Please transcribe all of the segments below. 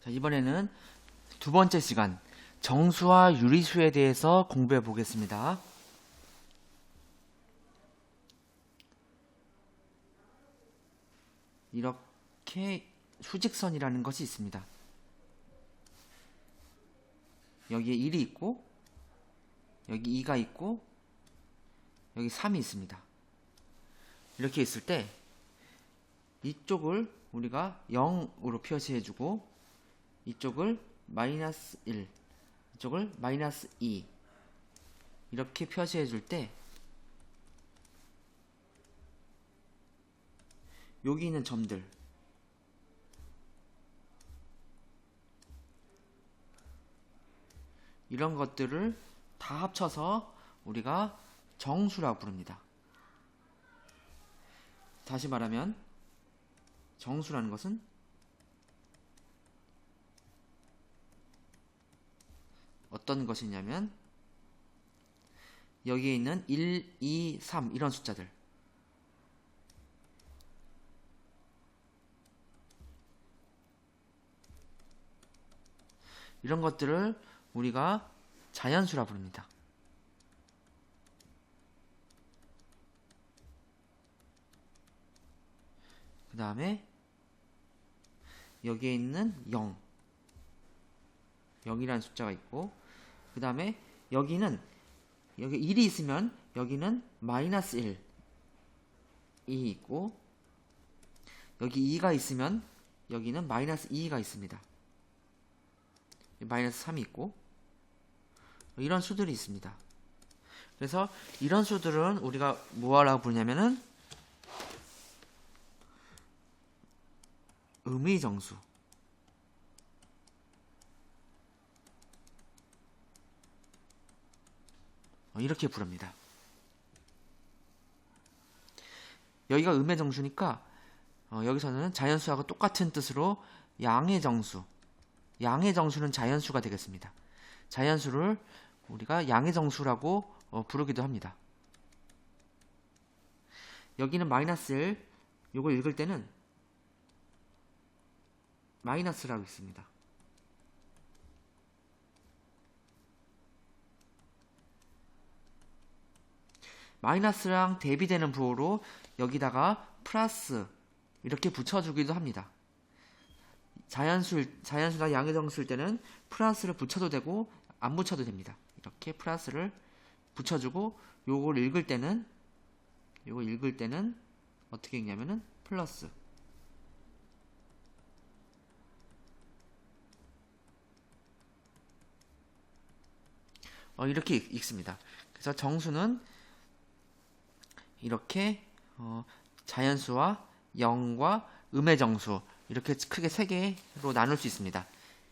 자, 이번에는 두 번째 시간 정수와 유리수에 대해서 공부해 보겠습니다. 이렇게 수직선이라는 것이 있습니다. 여기에 1이 있고 여기 2가 있고 여기 3이 있습니다. 이렇게 있을 때 이쪽을 우리가 0으로 표시해주고 이쪽을 마이너스 1, 이쪽을 마이너스 2 이렇게 표시해줄 때 여기 있는 점들 이런 것들을 다 합쳐서 우리가 정수라고 부릅니다. 다시 말하면 정수라는 것은 어떤 것이냐면 여기에 있는 1, 2, 3 이런 숫자들 이런 것들을 우리가 자연수라 부릅니다. 그 다음에 여기에 있는 0 0이라는 숫자가 있고 그 다음에 여기는 여기 1이 있으면 여기는 마이너스 1 2 있고 여기 2가 있으면 여기는 마이너스 2가 있습니다. 마이너스 3이 있고 이런 수들이 있습니다. 그래서 이런 수들은 우리가 뭐라고 부르냐면은 음의정수 이렇게 부릅니다. 여기가 음의 정수니까 여기서는 자연수하고 똑같은 뜻으로 양의 정수 양의 정수는 자연수가 되겠습니다. 자연수를 우리가 양의 정수라고 부르기도 합니다. 여기는 마이너스 1 요걸 읽을 때는 마이너스라고 있습니다. 마이너스랑 대비되는 부호로 여기다가 플러스 이렇게 붙여주기도 합니다. 자연수나 양의 정수일 때는 플러스를 붙여도 되고 안 붙여도 됩니다. 이렇게 플러스를 붙여주고 요걸 읽을 때는 어떻게 읽냐면은 플러스 이렇게 읽습니다. 그래서 정수는 이렇게 자연수와 0과 음의 정수 이렇게 크게 세 개로 나눌 수 있습니다.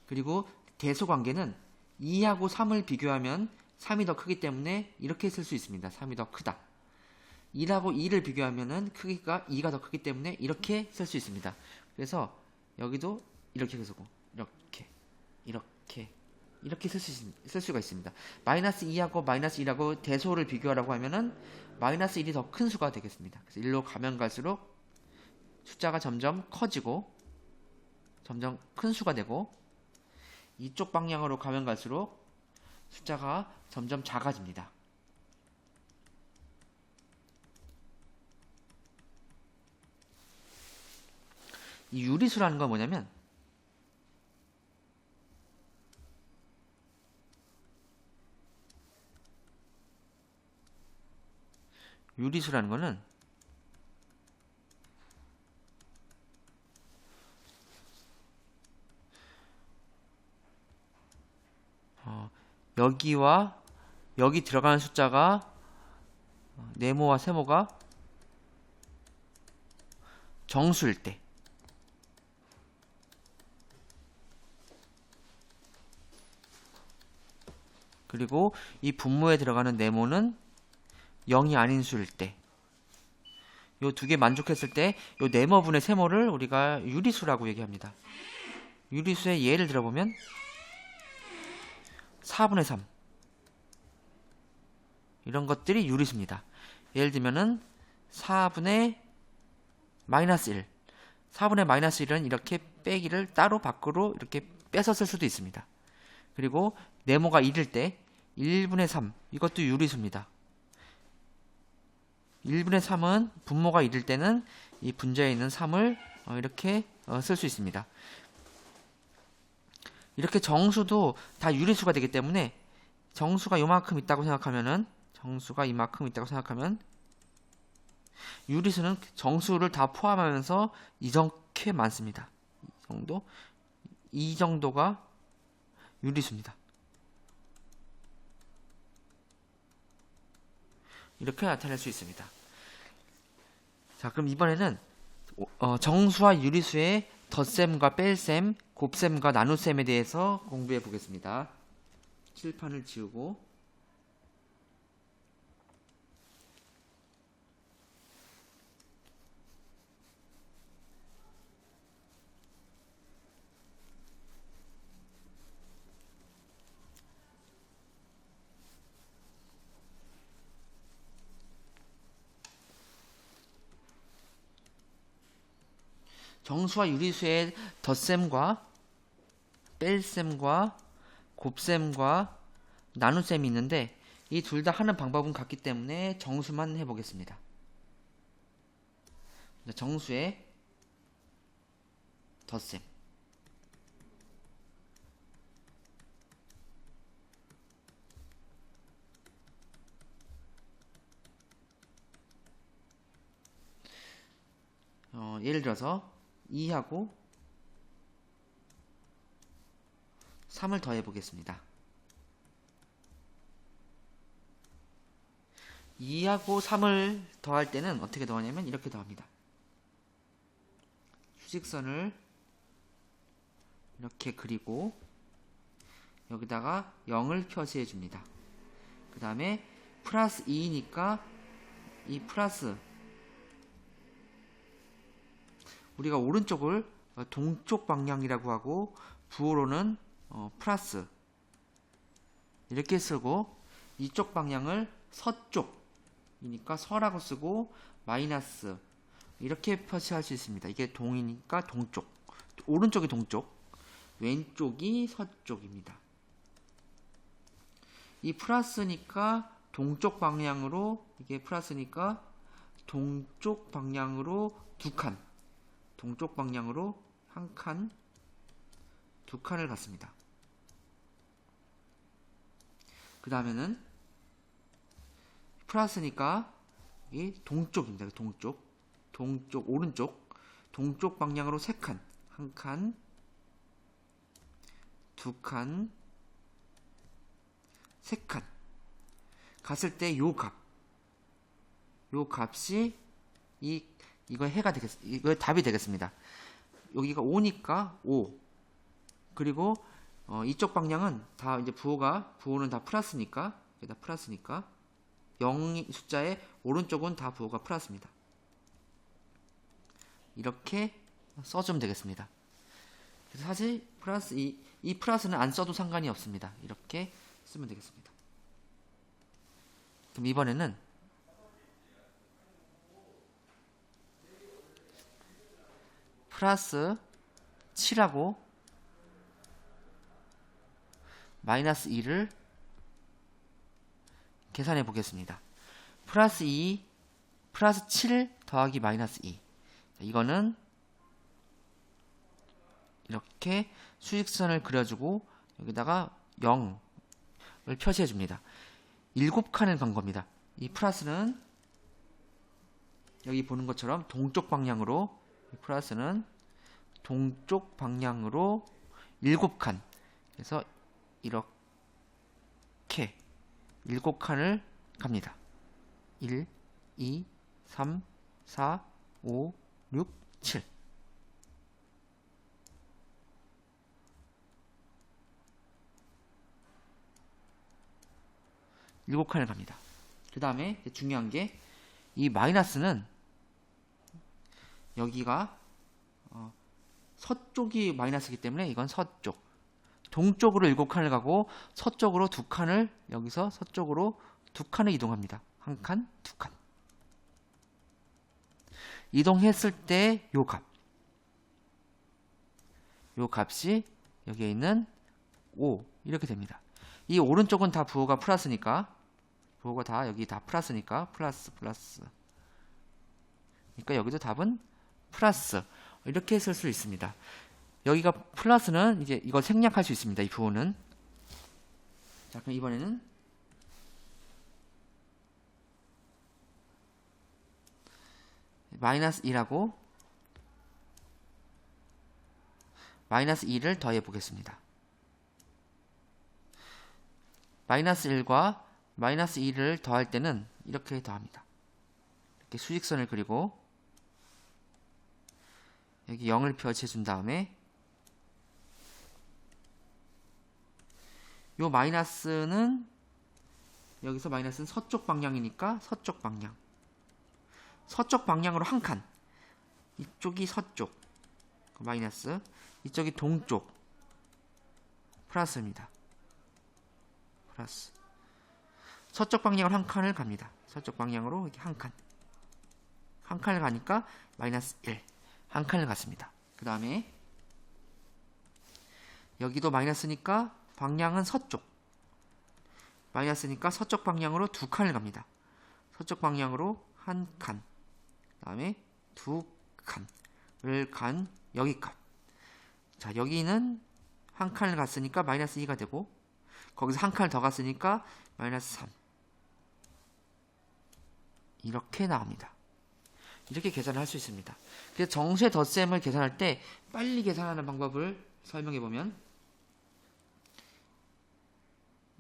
그리고 대소관계는 2하고 3을 비교하면 3이 더 크기 때문에 이렇게 쓸 수 있습니다. 3이 더 크다. 1하고 2를 비교하면은 크기가 2가 더 크기 때문에 이렇게 쓸 수 있습니다. 그래서 여기도 이렇게 쓰고 이렇게 쓸 수가 있습니다. 마이너스 2하고 마이너스 1하고 대소를 비교하라고 하면은 마이너스 1이 더 큰 수가 되겠습니다. 그래서 1로 가면 갈수록 숫자가 점점 커지고 점점 큰 수가 되고 이쪽 방향으로 가면 갈수록 숫자가 점점 작아집니다. 이 유리수라는 건 뭐냐면 유리수라는 거는 여기와 여기 들어가는 숫자가 네모와 세모가 정수일 때 그리고 이 분모에 들어가는 네모는 0이 아닌 수일 때 요 두 개 만족했을 때 요 네모분의 세모를 우리가 유리수라고 얘기합니다. 유리수의 예를 들어보면 4분의 3 이런 것들이 유리수입니다. 예를 들면은 4분의 마이너스 1 4분의 마이너스 1은 이렇게 빼기를 따로 밖으로 이렇게 빼서 쓸 수도 있습니다. 그리고 네모가 1일 때 1분의 3 이것도 유리수입니다. 1분의 3은 분모가 1일 때는 이 분자에 있는 3을 이렇게 쓸 수 있습니다. 이렇게 정수도 다 유리수가 되기 때문에 정수가 이만큼 있다고 생각하면 유리수는 정수를 다 포함하면서 이렇게 많습니다. 이 정도가 유리수입니다. 이렇게 나타낼 수 있습니다. 자, 그럼 이번에는 정수와 유리수의 덧셈과 뺄셈, 곱셈과 나눗셈에 대해서 공부해 보겠습니다. 칠판을 지우고 정수와 유리수의 덧셈과 뺄셈과 곱셈과 나눗셈이 있는데 이 둘 다 하는 방법은 같기 때문에 정수만 해보겠습니다. 정수의 덧셈 예를 들어서 2하고 3을 더해 보겠습니다. 2하고 3을 더할 때는 어떻게 더하냐면 이렇게 더합니다. 수직선을 이렇게 그리고 여기다가 0을 표시해 줍니다. 그 다음에 플러스 2니까 이 플러스 우리가 오른쪽을 동쪽 방향이라고 하고 부호로는 플러스 이렇게 쓰고 이쪽 방향을 서쪽이니까 서라고 쓰고 마이너스 이렇게 표시할 수 있습니다. 이게 동이니까 동쪽, 오른쪽이 동쪽, 왼쪽이 서쪽입니다. 이 플러스니까 동쪽 방향으로 이게 플러스니까 동쪽 방향으로 두 칸, 동쪽 방향으로 한 칸, 두 칸을 갖습니다. 그 다음에는 플러스니까 이 동쪽입니다. 동쪽 오른쪽 동쪽 방향으로 세 칸, 한 칸, 두 칸, 세 칸 갔을 때 요 값이 이거 답이 되겠습니다. 여기가 5니까 5. 그리고 이쪽 방향은 다 이제 부호는 다 플러스니까 0 숫자의 오른쪽은 다 부호가 플러스입니다. 이렇게 써주면 되겠습니다. 그래서 사실 이 플러스는 안 써도 상관이 없습니다. 이렇게 쓰면 되겠습니다. 그럼 이번에는 플러스 7하고 마이너스 2를 계산해 보겠습니다. 플러스 7 더하기 마이너스 2. 이거는 이렇게 수직선을 그려주고 여기다가 0을 표시해 줍니다. 7칸을 간 겁니다. 이 플러스는 여기 보는 것처럼 동쪽 방향으로 플러스는 동쪽 방향으로 7칸. 그래서 이렇게 7칸을 갑니다. 1, 2, 3, 4, 5, 6, 7. 일곱 칸을 갑니다. 그 다음에 중요한 게 이 마이너스는 여기가 서쪽이 마이너스이기 때문에 이건 서쪽. 동쪽으로 7칸을 가고 서쪽으로 2칸을 여기서 서쪽으로 2칸을 이동합니다. 한 칸, 2칸. 이동했을 때 요 값이 여기에 있는 5 이렇게 됩니다. 이 오른쪽은 다 부호가 플러스니까 부호가 다 여기 다 플러스니까 플러스 그러니까 여기도 답은 플러스 이렇게 쓸 수 있습니다. 여기가 플러스는 이제 이걸 생략할 수 있습니다. 이 부호는. 자, 그럼 이번에는 마이너스 2하고 마이너스 2를 더해 보겠습니다. 마이너스 1과 마이너스 2를 더할 때는 이렇게 더합니다. 이렇게 수직선을 그리고 여기 0을 표시해 준 다음에 요 마이너스는 여기서 마이너스는 서쪽 방향이니까 서쪽 방향으로 한 칸. 이쪽이 서쪽 마이너스, 이쪽이 동쪽 플러스입니다. 플러스. 서쪽 방향으로 한 칸을 갑니다. 서쪽 방향으로 이렇게 한 칸을 가니까 마이너스 1 한 칸을 갔습니다. 그 다음에 여기도 마이너스니까 방향은 서쪽, 마이너스니까 서쪽 방향으로 두 칸을 갑니다. 서쪽 방향으로 한 칸, 그 다음에 두 칸을 간 여기 값. 자, 여기는 한 칸을 갔으니까 마이너스 2가 되고 거기서 한 칸을 더 갔으니까 마이너스 3 이렇게 나옵니다. 이렇게 계산을 할 수 있습니다. 그래서 정수의 덧셈을 계산할 때 빨리 계산하는 방법을 설명해 보면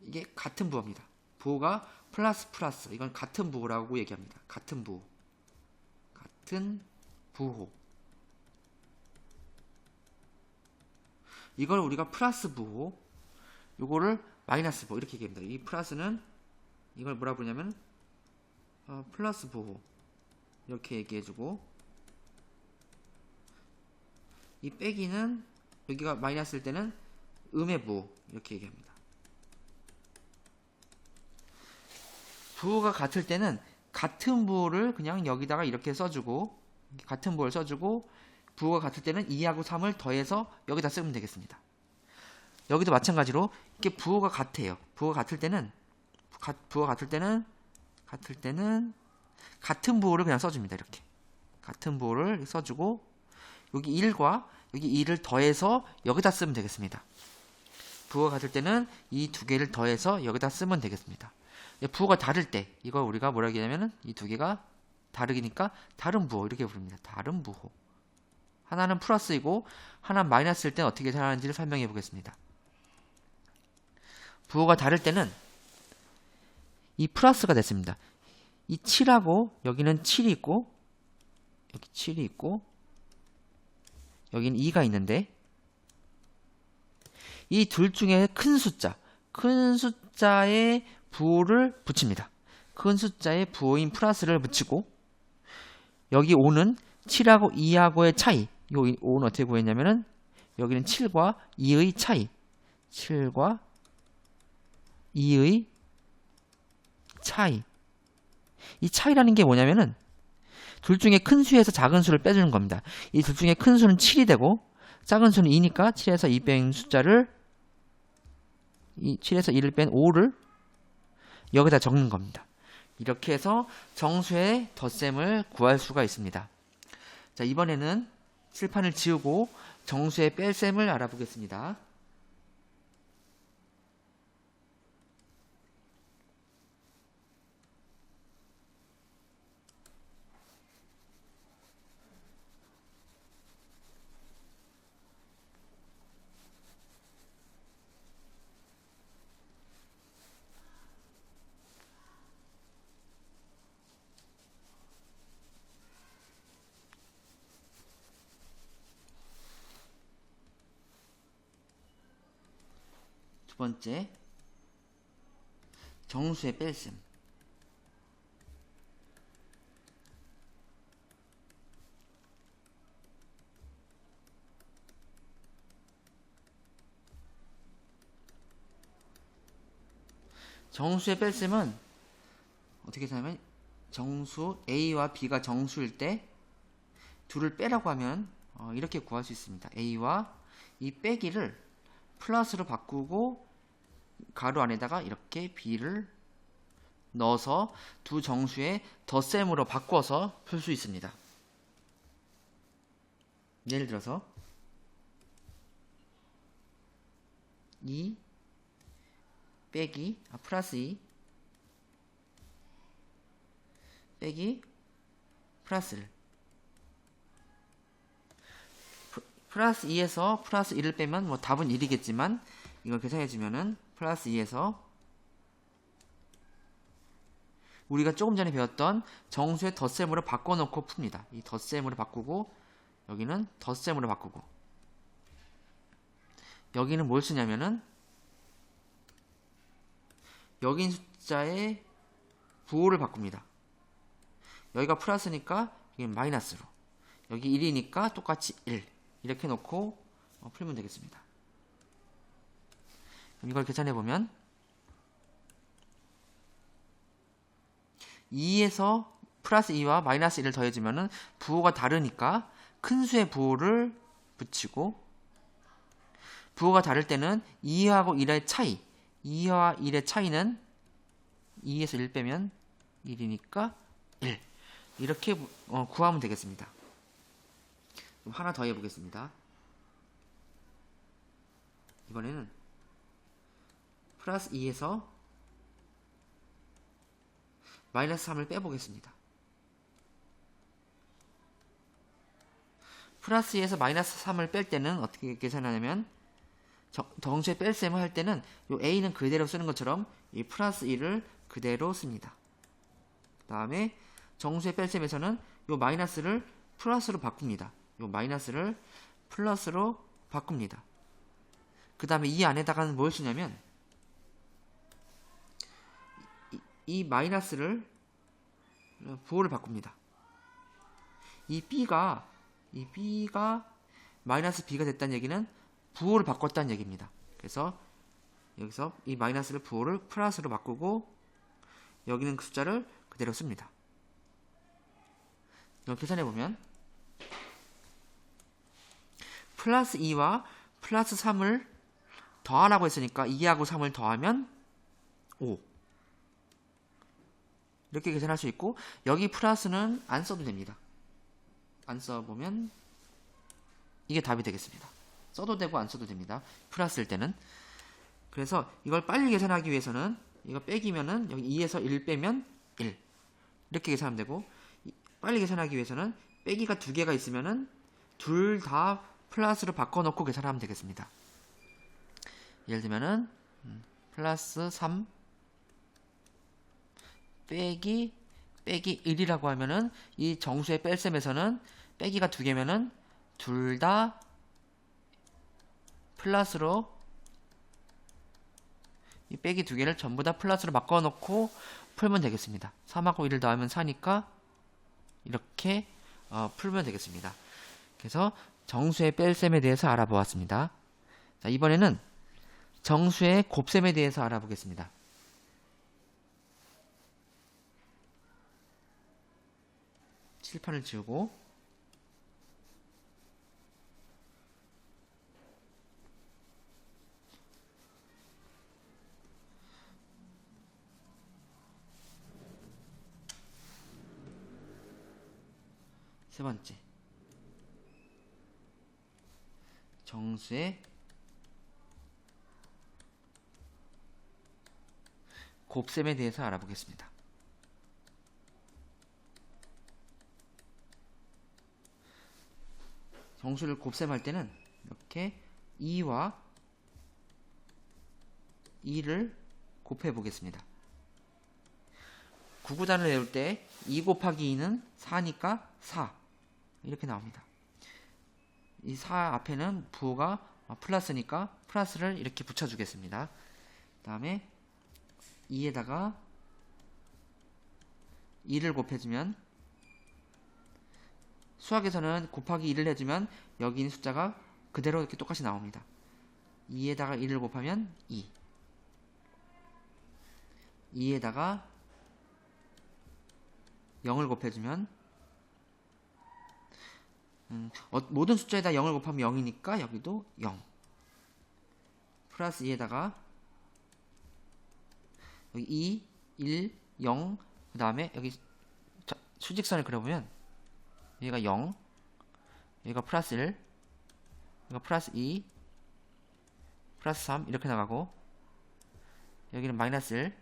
이게 같은 부호입니다. 부호가 플러스 이건 같은 부호라고 얘기합니다. 같은 부호. 이걸 우리가 플러스 부호, 요거를 마이너스 부호 이렇게 얘기합니다. 이 플러스는 이걸 뭐라 부르냐면 플러스 부호 이렇게 얘기해주고, 이 빼기는 여기가 마이너스일 때는 음의 부호 이렇게 얘기합니다. 부호가 같을 때는 같은 부호를 그냥 여기다가 이렇게 써주고, 같은 부호를 써주고, 부호가 같을 때는 2하고 3을 더해서 여기다 쓰면 되겠습니다. 여기도 마찬가지로 이게 부호가 같아요. 부호가 같을 때는 같은 부호를 그냥 써줍니다. 이렇게 같은 부호를 써주고, 여기 1과 여기 2를 더해서 여기다 쓰면 되겠습니다. 부호가 같을 때는 이 두 개를 더해서 여기다 쓰면 되겠습니다. 부호가 다를 때 이걸 우리가 뭐라 하냐면은 이 두 개가 다르니까 다른 부호 이렇게 부릅니다. 다른 부호. 하나는 플러스이고 하나는 마이너스일 때는 어떻게 계산하는지를 설명해 보겠습니다. 부호가 다를 때는 이 플러스가 됐습니다. 이 7하고 여기는 7이 있고 여기 7이 있고 여기는 2가 있는데, 이 둘 중에 큰 숫자의 부호를 붙입니다. 큰 숫자의 부호인 플러스를 붙이고, 여기 5는 7하고 2하고의 차이, 이 5는 어떻게 구했냐면은 여기는 7과 2의 차이, 7과 2의 차이. 이 차이라는 게 뭐냐면은 둘 중에 큰 수에서 작은 수를 빼주는 겁니다. 이 둘 중에 큰 수는 7이 되고 작은 수는 2니까 7에서 2 뺀 숫자를 7에서 2를 뺀 5를 여기다 적는 겁니다. 이렇게 해서 정수의 덧셈을 구할 수가 있습니다. 자, 이번에는 칠판을 지우고 정수의 뺄셈을 알아보겠습니다. 두 번째, 정수의 뺄셈. 정수의 뺄셈은 어떻게 하냐면 정수 A와 B가 정수일 때 둘을 빼라고 하면 이렇게 구할 수 있습니다. A와 이 빼기를 플러스로 바꾸고 가로 안에다가 이렇게 b를 넣어서 두 정수의 덧셈으로 바꿔서 풀 수 있습니다. 예를 들어서 2 빼기 플러스 2 빼기 플러스 1 플러스 2에서 플러스 1을 빼면 뭐 답은 1이겠지만 이걸 계산해주면은 플러스 2에서 우리가 조금 전에 배웠던 정수의 덧셈으로 바꿔놓고 풉니다. 이 덧셈으로 바꾸고 여기는 덧셈으로 바꾸고 여기는 뭘 쓰냐면은 여기 숫자의 부호를 바꿉니다. 여기가 플러스니까 여기 마이너스로 여기 1이니까 똑같이 1 이렇게 놓고 풀면 되겠습니다. 그럼 이걸 계산해보면 2에서 플러스 2와 마이너스 1을 더해주면은 부호가 다르니까 큰 수의 부호를 붙이고 부호가 다를 때는 2하고 1의 차이 2와 1의 차이는 2에서 1 빼면 1이니까 1 이렇게 구하면 되겠습니다. 그럼 하나 더 해보겠습니다. 이번에는 플러스 2에서 마이너스 3을 빼보겠습니다. 플러스 2에서 마이너스 3을 뺄 때는 어떻게 계산하냐면 정수의 뺄셈을 할 때는 요 a는 그대로 쓰는 것처럼 이 플러스 1을 그대로 씁니다. 그 다음에 정수의 뺄셈에서는 요 마이너스를 플러스로 바꿉니다. 요 마이너스를 플러스로 바꿉니다. 그 다음에 이 안에다가는 뭘 쓰냐면 이 마이너스를 부호를 바꿉니다. 이 b가 마이너스 b가 됐다는 얘기는 부호를 바꿨다는 얘기입니다. 그래서 여기서 이 마이너스를 부호를 플러스로 바꾸고 여기는 그 숫자를 그대로 씁니다. 이걸 계산해보면 플러스 2와 플러스 3을 더하라고 했으니까 2하고 3을 더하면 5 이렇게 계산할 수 있고 여기 플러스는 안 써도 됩니다. 안 써보면 이게 답이 되겠습니다. 써도 되고 안 써도 됩니다. 플러스일 때는. 그래서 이걸 빨리 계산하기 위해서는 이거 빼기면은 여기 2에서 1 빼면 1 이렇게 계산하면 되고 빨리 계산하기 위해서는 빼기가 두 개가 있으면은 둘 다 플러스로 바꿔놓고 계산하면 되겠습니다. 예를 들면은 플러스 3 빼기 1이라고 하면은 이 정수의 뺄셈에서는 빼기가 두 개면은 둘 다 플러스로 이 빼기 두 개를 전부 다 플러스로 바꿔놓고 풀면 되겠습니다. 3하고 1을 더하면 4니까 이렇게 풀면 되겠습니다. 그래서 정수의 뺄셈에 대해서 알아보았습니다. 자, 이번에는 정수의 곱셈에 대해서 알아보겠습니다. 칠판을 지우고 세 번째 정수의 곱셈에 대해서 알아보겠습니다. 정수를 곱셈할 때는 이렇게 2와 2를 곱해 보겠습니다. 구구단을 외울 때 2 곱하기 2는 4니까 4 이렇게 나옵니다. 이 4 앞에는 부호가 플러스니까 플러스를 이렇게 붙여주겠습니다. 그 다음에 2에다가 2를 곱해주면 수학에서는 곱하기 1을 해주면 여기 있는 숫자가 그대로 이렇게 똑같이 나옵니다. 2에다가 1을 곱하면 2 2에다가 0을 곱해주면 모든 숫자에다 0을 곱하면 0이니까 여기도 0 플러스 2에다가 여기 2, 1, 0, 그 다음에 여기 수직선을 그려보면 여기가 0, 여기가 플러스 1, 여기가 플러스 2, 플러스 3 이렇게 나가고, 여기는 마이너스 1,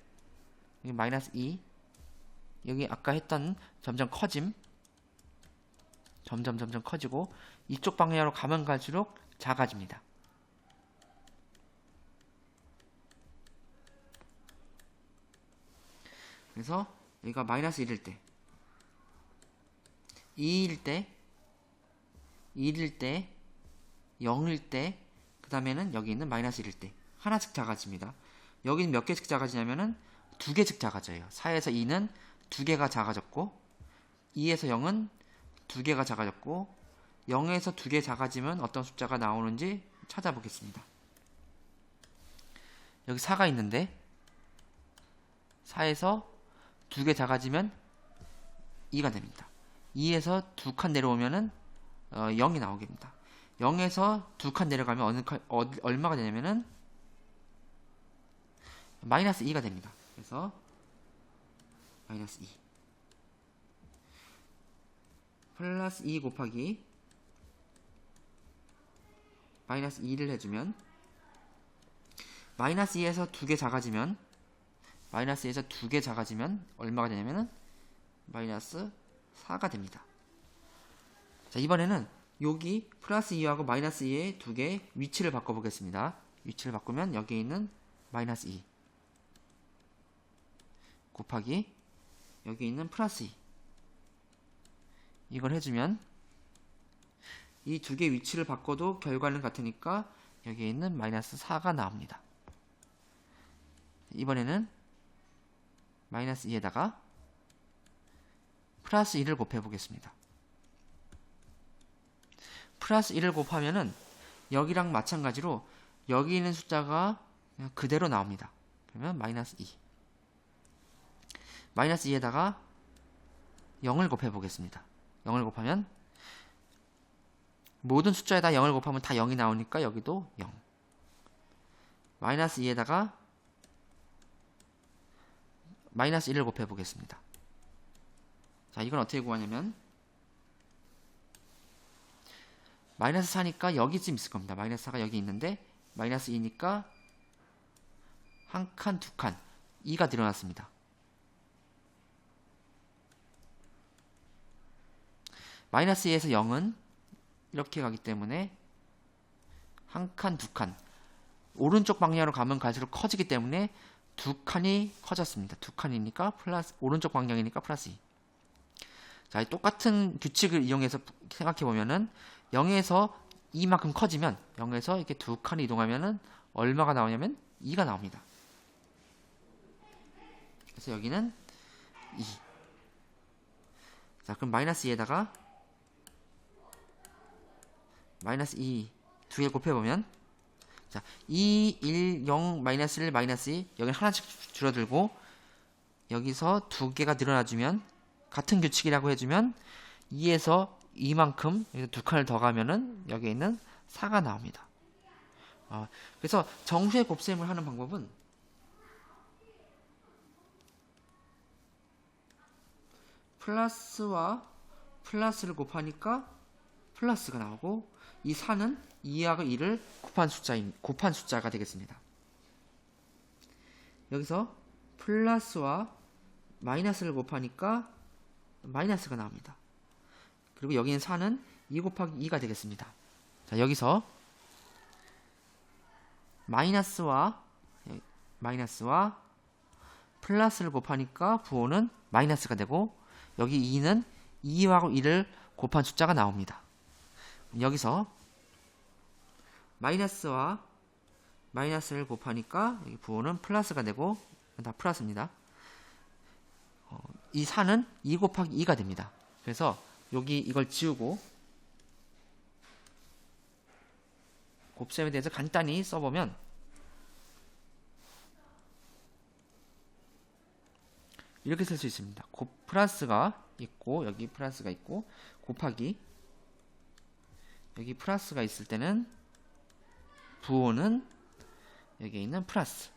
여기 마이너스 2, 여기 아까 했던 점점 커짐, 점점 커지고 이쪽 방향으로 가면 갈수록 작아집니다. 그래서 여기가 마이너스 1일 때, 2일 때, 1일 때, 0일 때, 그 다음에는 여기 있는 마이너스 1일 때 하나씩 작아집니다. 여기는 몇 개씩 작아지냐면은 2개씩 작아져요. 4에서 2는 2개가 작아졌고, 2에서 0은 2개가 작아졌고, 0에서 2개 작아지면 어떤 숫자가 나오는지 찾아보겠습니다. 여기 4가 있는데 4에서 2개 작아지면 2가 됩니다. 2에서 2칸 내려오면은 0이 나오게 됩니다. 0에서 2칸 내려가면 얼마가 되냐면은 마이너스 2가 됩니다. 그래서 마이너스 2 플러스 2 곱하기 마이너스 2를 해주면 마이너스 2에서 2개 작아지면 마이너스 2에서 2개 작아지면 얼마가 되냐면은 마이너스 4가 됩니다. 자, 이번에는 여기 플러스 2하고 마이너스 2의 2개 위치를 바꿔보겠습니다. 위치를 바꾸면 여기에 있는 마이너스 2 곱하기 여기 있는 플러스 2, 이걸 해주면 이 2개 위치를 바꿔도 결과는 같으니까 여기에 있는 마이너스 4가 나옵니다. 이번에는 마이너스 2에다가 플러스 1을 곱해보겠습니다. 플러스 1을 곱하면은 여기랑 마찬가지로 여기 있는 숫자가 그냥 그대로 나옵니다. 그러면 마이너스 2. 마이너스 2에다가 0을 곱해보겠습니다. 0을 곱하면 모든 숫자에다 0을 곱하면 다 0이 나오니까 여기도 0. 마이너스 2에다가 마이너스 1을 곱해보겠습니다. 자, 이건 어떻게 구하냐면 마이너스 4니까 여기쯤 있을 겁니다. 마이너스 4가 여기 있는데 마이너스 2니까 한 칸, 두 칸, 2가 늘어났습니다. 마이너스 2에서 0은 이렇게 가기 때문에 한 칸, 두 칸, 오른쪽 방향으로 가면 갈수록 커지기 때문에 두 칸이 커졌습니다. 두 칸이니까 플러스, 오른쪽 방향이니까 플러스 2. 자, 똑같은 규칙을 이용해서 생각해보면은 0에서 2만큼 커지면 0에서 이렇게 두 칸을 이동하면은 얼마가 나오냐면 2가 나옵니다. 그래서 여기는 2. 자, 그럼 마이너스 2에다가 마이너스 2 두 개 곱해보면, 자, 2, 1, 0, 마이너스 1, 마이너스 2, 여기는 하나씩 줄어들고 여기서 두 개가 늘어나주면 같은 규칙이라고 해주면 2에서 2만큼 여기서 두 칸을 더 가면은 여기에 있는 4가 나옵니다. 그래서 정수의 곱셈을 하는 방법은 플러스와 플러스를 곱하니까 플러스가 나오고, 이 4는 2하고 2를 곱한 숫자가 되겠습니다. 여기서 플러스와 마이너스를 곱하니까 마이너스가 나옵니다. 그리고 여기는 4는 2 곱하기 2가 되겠습니다. 자, 여기서 마이너스와 플러스를 곱하니까 부호는 마이너스가 되고, 여기 2는 2하고 2를 곱한 숫자가 나옵니다. 여기서 마이너스와 마이너스를 곱하니까 여기 부호는 플러스가 되고, 다 플러스입니다. 이 4는 2 곱하기 2가 됩니다. 그래서 여기 이걸 지우고 곱셈에 대해서 간단히 써보면, 이렇게 쓸 수 있습니다. 플러스가 있고 여기 플러스가 있고 곱하기 여기 플러스가 있을 때는 부호는 여기에 있는 플러스.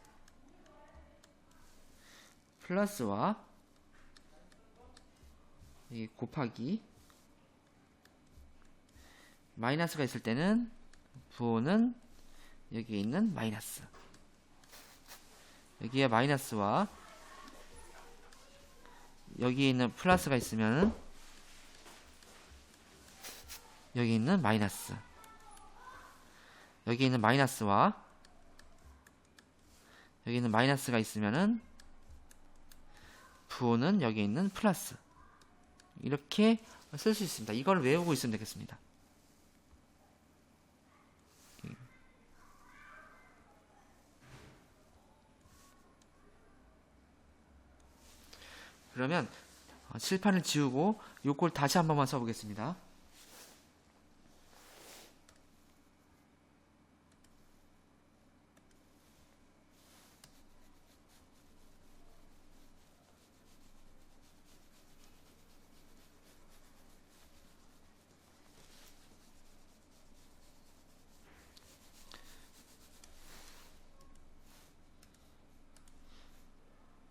플러스와 이 곱하기 마이너스가 있을 때는 부호는 여기에 있는 마이너스. 여기에 마이너스와 여기에 있는 플러스가 있으면 여기 있는 마이너스. 여기 있는 마이너스와 여기 있는 마이너스가 있으면은 부호는 여기 있는 플러스. 이렇게 쓸 수 있습니다. 이걸 외우고 있으면 되겠습니다. 그러면 칠판을 지우고 요걸 다시 한 번만 써보겠습니다.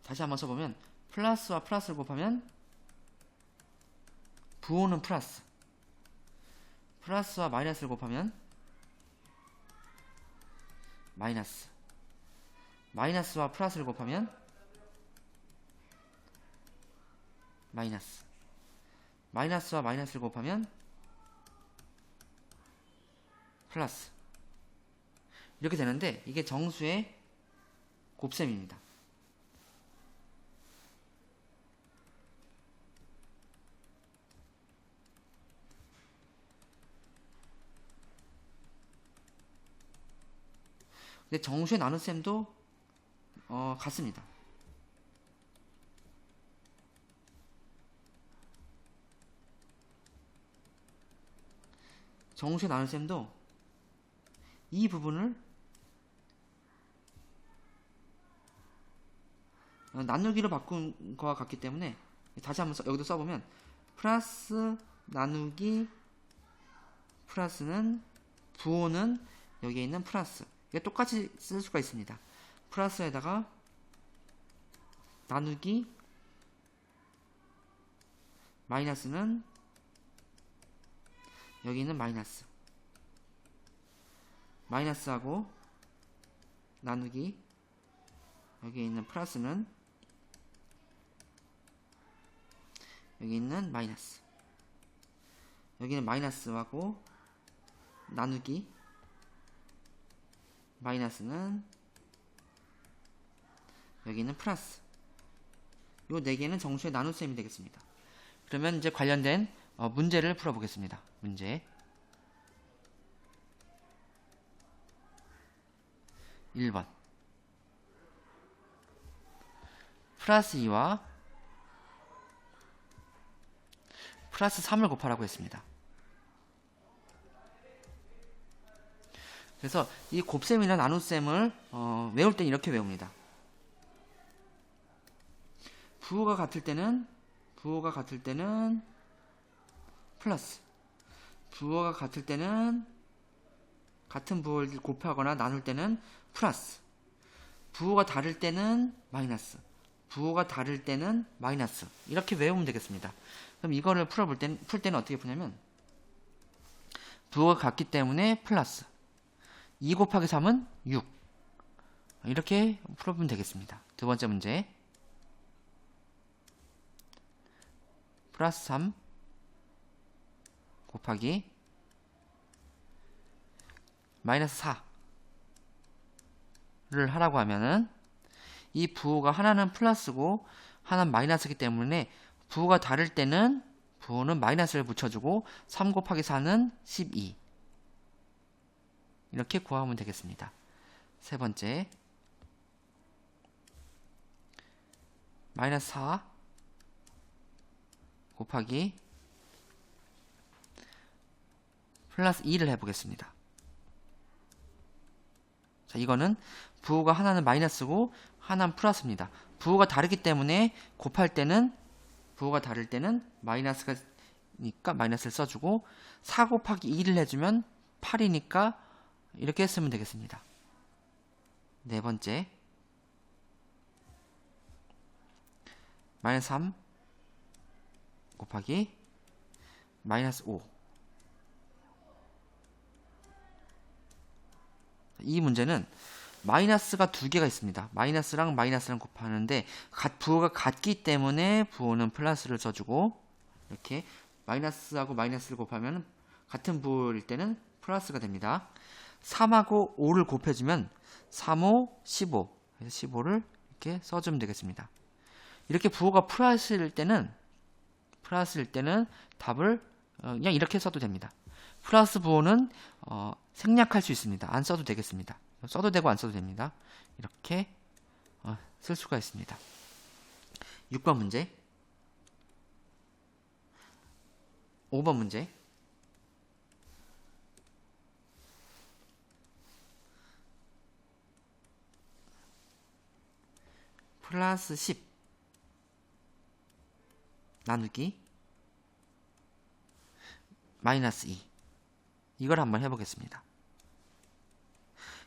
다시 한번 써보면 플러스와 플러스를 곱하면 부호는 플러스. 플러스와 마이너스를 곱하면 마이너스. 마이너스와 플러스를 곱하면 마이너스. 마이너스와 마이너스를 곱하면 플러스. 이렇게 되는데 이게 정수의 곱셈입니다. 근데 정수의 나눗셈도 같습니다. 정수의 나눗셈도 이 부분을 나누기로 바꾼 거와 같기 때문에 다시 한번 여기도 써보면 플러스 나누기 플러스는 부호는 여기에 있는 플러스. 이게 똑같이 쓸 수가 있습니다. 플러스에다가 나누기 마이너스는 여기 있는 마이너스. 마이너스하고 나누기 여기 있는 플러스는 여기 있는 마이너스. 여기는 마이너스하고 나누기 마이너스는 여기 있는 플러스. 요 4개는 정수의 나눗셈이 되겠습니다. 그러면 이제 관련된 문제를 풀어보겠습니다. 문제 1번 플러스 2와 플러스 3을 곱하라고 했습니다. 그래서 이 곱셈이나 나눗셈을 외울 땐 이렇게 외웁니다. 부호가 같을 때는 플러스. 부호가 같을 때는 같은 부호를 곱하거나 나눌 때는 플러스. 부호가 다를 때는 마이너스. 부호가 다를 때는 마이너스. 이렇게 외우면 되겠습니다. 그럼 이거를 풀 때는 어떻게 푸냐면 부호가 같기 때문에 플러스. 2 곱하기 3은 6. 이렇게 풀어보면 되겠습니다. 두 번째 문제 플러스 3 곱하기 마이너스 4를 하라고 하면은 이 부호가 하나는 플러스고 하나는 마이너스이기 때문에 부호가 다를 때는 부호는 마이너스를 붙여주고 3 곱하기 4는 12. 이렇게 구하면 되겠습니다. 세 번째 마이너스 4 곱하기 플러스 2를 해보겠습니다. 자, 이거는 부호가 하나는 마이너스고 하나는 플러스입니다. 부호가 다르기 때문에 곱할 때는 부호가 다를 때는 마이너스니까 마이너스를 써주고 4 곱하기 2를 해주면 8이니까 이렇게 쓰면 되겠습니다. 네 번째 마이너스 3 곱하기 마이너스 5. 이 문제는 마이너스가 두 개가 있습니다. 마이너스랑 마이너스랑 곱하는데 부호가 같기 때문에 부호는 플러스를 써주고, 이렇게 마이너스하고 마이너스를 곱하면 같은 부호일 때는 플러스가 됩니다. 3하고 5를 곱해주면 3, 5, 15. 그래서 15를 이렇게 써주면 되겠습니다. 이렇게 부호가 플러스일 때는 답을 그냥 이렇게 써도 됩니다. 플러스 부호는 생략할 수 있습니다. 안 써도 되겠습니다. 써도 되고 안 써도 됩니다. 이렇게 쓸 수가 있습니다. 6번 문제, 5번 문제. 플러스 10 나누기 마이너스 2. 이걸 한번 해보겠습니다.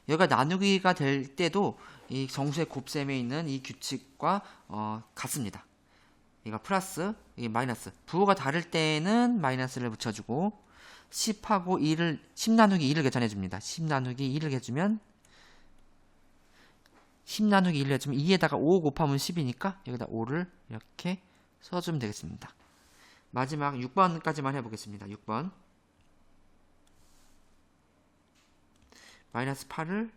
여기가 나누기가 될 때도 이 정수의 곱셈에 있는 이 규칙과 같습니다. 이거 플러스, 이게 마이너스. 부호가 다를 때는 마이너스를 붙여주고 10하고 2를 10 나누기 2를 계산해줍니다. 10 나누기 2를 해주면 10 나누기 1을 해주면 2에다가 5 곱하면 10이니까 여기다 5를 이렇게 써주면 되겠습니다. 마지막 6번까지만 해보겠습니다. 6번 마이너스 8을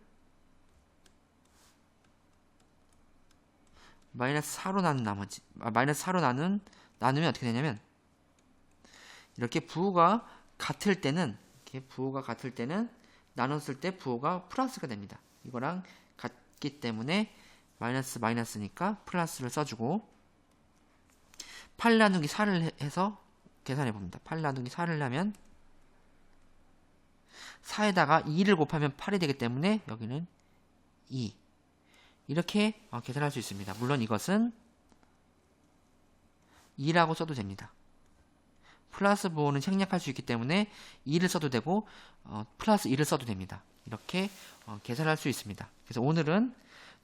마이너스 4로 나눈 나머지 마이너스 4로 나누면 어떻게 되냐면, 이렇게 부호가 같을 때는 나눴을 때 부호가 플러스가 됩니다. 이거랑 같기 때문에 마이너스니까 플러스를 써주고, 8 나누기 4를 해서 계산해 봅니다. 8 나누기 4를 하면 4에다가 2를 곱하면 8이 되기 때문에 여기는 2. 이렇게 계산할 수 있습니다. 물론 이것은 2라고 써도 됩니다. 플러스 부호는 생략할 수 있기 때문에 2를 써도 되고 플러스 2를 써도 됩니다. 이렇게 계산할 수 있습니다. 그래서 오늘은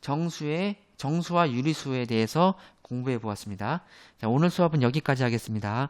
정수와 유리수에 대해서 공부해 보았습니다. 자, 오늘 수업은 여기까지 하겠습니다.